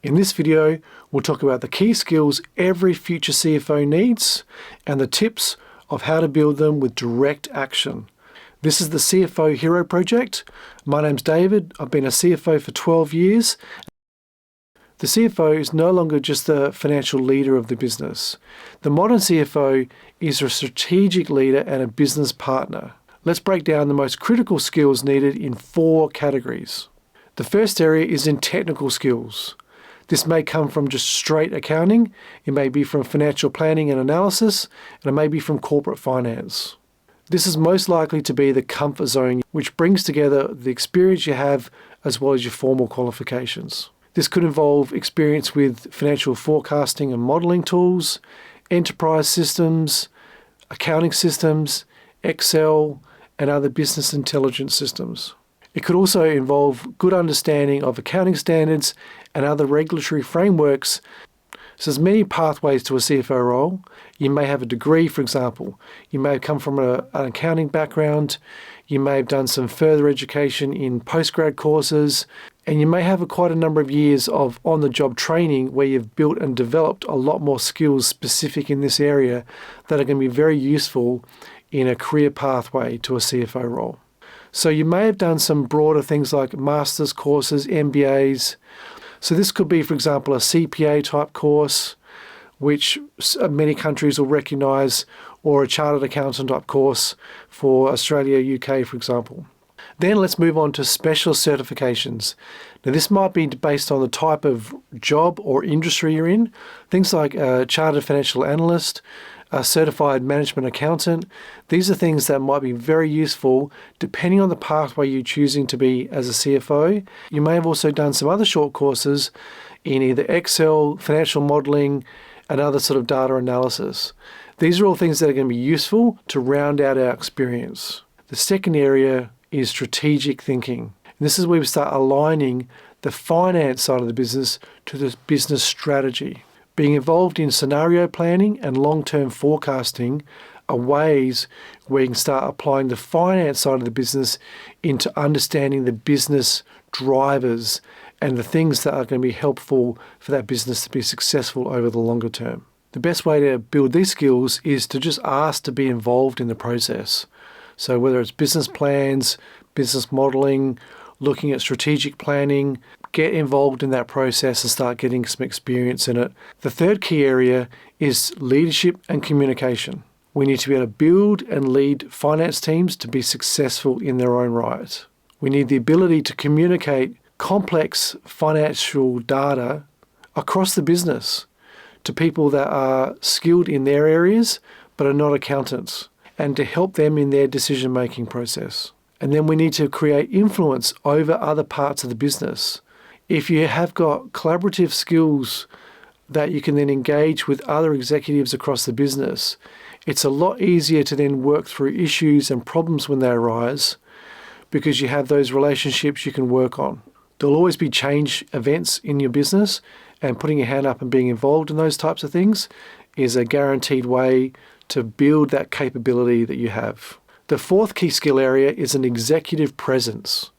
In this video, we'll talk about the key skills every future CFO needs and the tips of how to build them with direct action. This is the CFO Hero Project. My name's David. I've been a CFO for 12 years. The CFO is no longer just the financial leader of the business. The modern CFO is a strategic leader and a business partner. Let's break down the most critical skills needed in 4 categories. The first area is in technical skills. This may come from just straight accounting, it may be from financial planning and analysis, and it may be from corporate finance. This is most likely to be the comfort zone, which brings together the experience you have as well as your formal qualifications. This could involve experience with financial forecasting and modelling tools, enterprise systems, accounting systems, Excel, and other business intelligence systems. It could also involve good understanding of accounting standards and other regulatory frameworks. So there's many pathways to a CFO role. You may have a degree, for example. You may have come from an accounting background. You may have done some further education in postgrad courses. And you may have quite a number of years of on-the-job training where you've built and developed a lot more skills specific in this area that are going to be very useful in a career pathway to a CFO role. So you may have done some broader things like master's courses, MBAs. So this could be, for example, a CPA type course, which many countries will recognise, or a chartered accountant type course for Australia, UK, for example. Then let's move on to special certifications. Now this might be based on the type of job or industry you're in. Things like a chartered financial analyst, a certified management accountant. These are things that might be very useful depending on the pathway you're choosing to be as a CFO. You may have also done some other short courses in either Excel, financial modelling, and other sort of data analysis. These are all things that are going to be useful to round out our experience. The second area is strategic thinking. And this is where we start aligning the finance side of the business to the business strategy. Being involved in scenario planning and long-term forecasting are ways where you can start applying the finance side of the business into understanding the business drivers and the things that are going to be helpful for that business to be successful over the longer term. The best way to build these skills is to just ask to be involved in the process. So whether it's business plans, business modeling, looking at strategic planning, get involved in that process and start getting some experience in it. The third key area is leadership and communication. We need to be able to build and lead finance teams to be successful in their own right. We need the ability to communicate complex financial data across the business to people that are skilled in their areas but are not accountants, and to help them in their decision-making process. And then we need to create influence over other parts of the business. If you have got collaborative skills that you can then engage with other executives across the business, it's a lot easier to then work through issues and problems when they arise because you have those relationships you can work on. There'll always be change events in your business, and putting your hand up and being involved in those types of things is a guaranteed way to build that capability that you have. The fourth key skill area is an executive presence.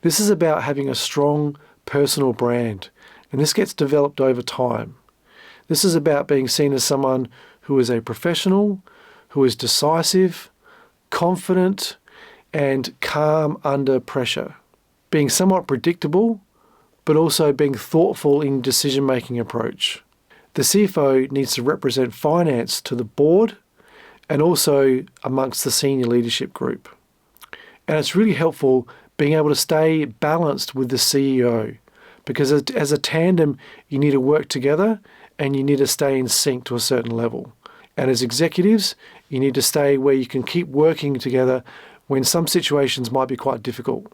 This is about having a strong personal brand, and this gets developed over time. This is about being seen as someone who is a professional, who is decisive, confident, and calm under pressure. Being somewhat predictable, but also being thoughtful in decision-making approach. The CFO needs to represent finance to the board and also amongst the senior leadership group. And it's really helpful being able to stay balanced with the CEO, because as a tandem, you need to work together and you need to stay in sync to a certain level. And as executives, you need to stay where you can keep working together when some situations might be quite difficult.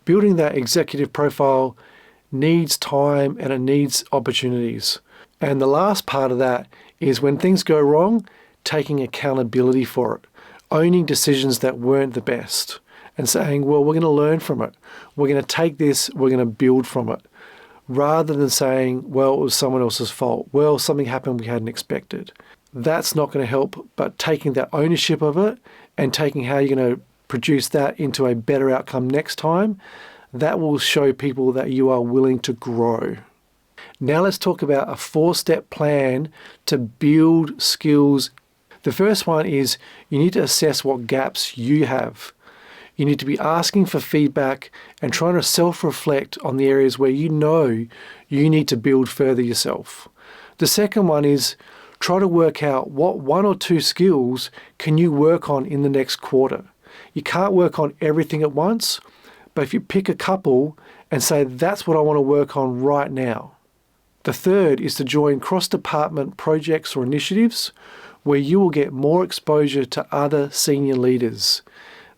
Building that executive profile needs time and it needs opportunities. And the last part of that is when things go wrong, taking accountability for it, owning decisions that weren't the best, and saying, well, we're going to learn from it. We're going to take this, we're going to build from it, rather than saying, well, it was someone else's fault. Well, something happened we hadn't expected. That's not going to help, but taking that ownership of it and taking how you're going to produce that into a better outcome next time, that will show people that you are willing to grow. Now let's talk about a 4-step plan to build skills. The first one is you need to assess what gaps you have. You need to be asking for feedback and trying to self-reflect on the areas where you know you need to build further yourself. The second one is try to work out what 1 or 2 skills can you work on in the next quarter. You can't work on everything at once, but if you pick a couple and say, that's what I want to work on right now. The third is to join cross-department projects or initiatives where you will get more exposure to other senior leaders.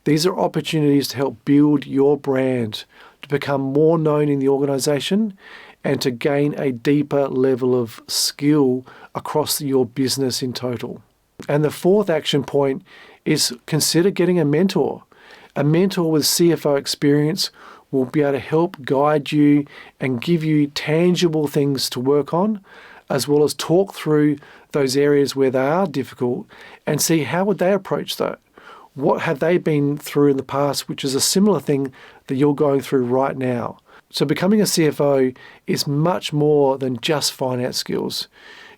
These are opportunities to help build your brand, to become more known in the organization, and to gain a deeper level of skill across your business in total. And the fourth action point is consider getting a mentor. A mentor with CFO experience will be able to help guide you and give you tangible things to work on, as well as talk through those areas where they are difficult and see how would they approach that. What have they been through in the past, which is a similar thing that you're going through right now. So becoming a CFO is much more than just finance skills.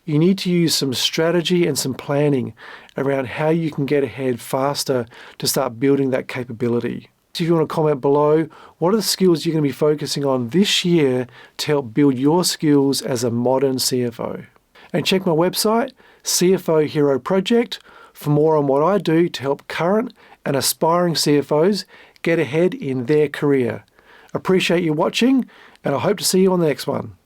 You need to use some strategy and some planning around how you can get ahead faster to start building that capability. So if you want to comment below, what are the skills you're going to be focusing on this year to help build your skills as a modern CFO? And check my website, CFO Hero Project, for more on what I do to help current and aspiring CFOs get ahead in their career. Appreciate you watching, and I hope to see you on the next one.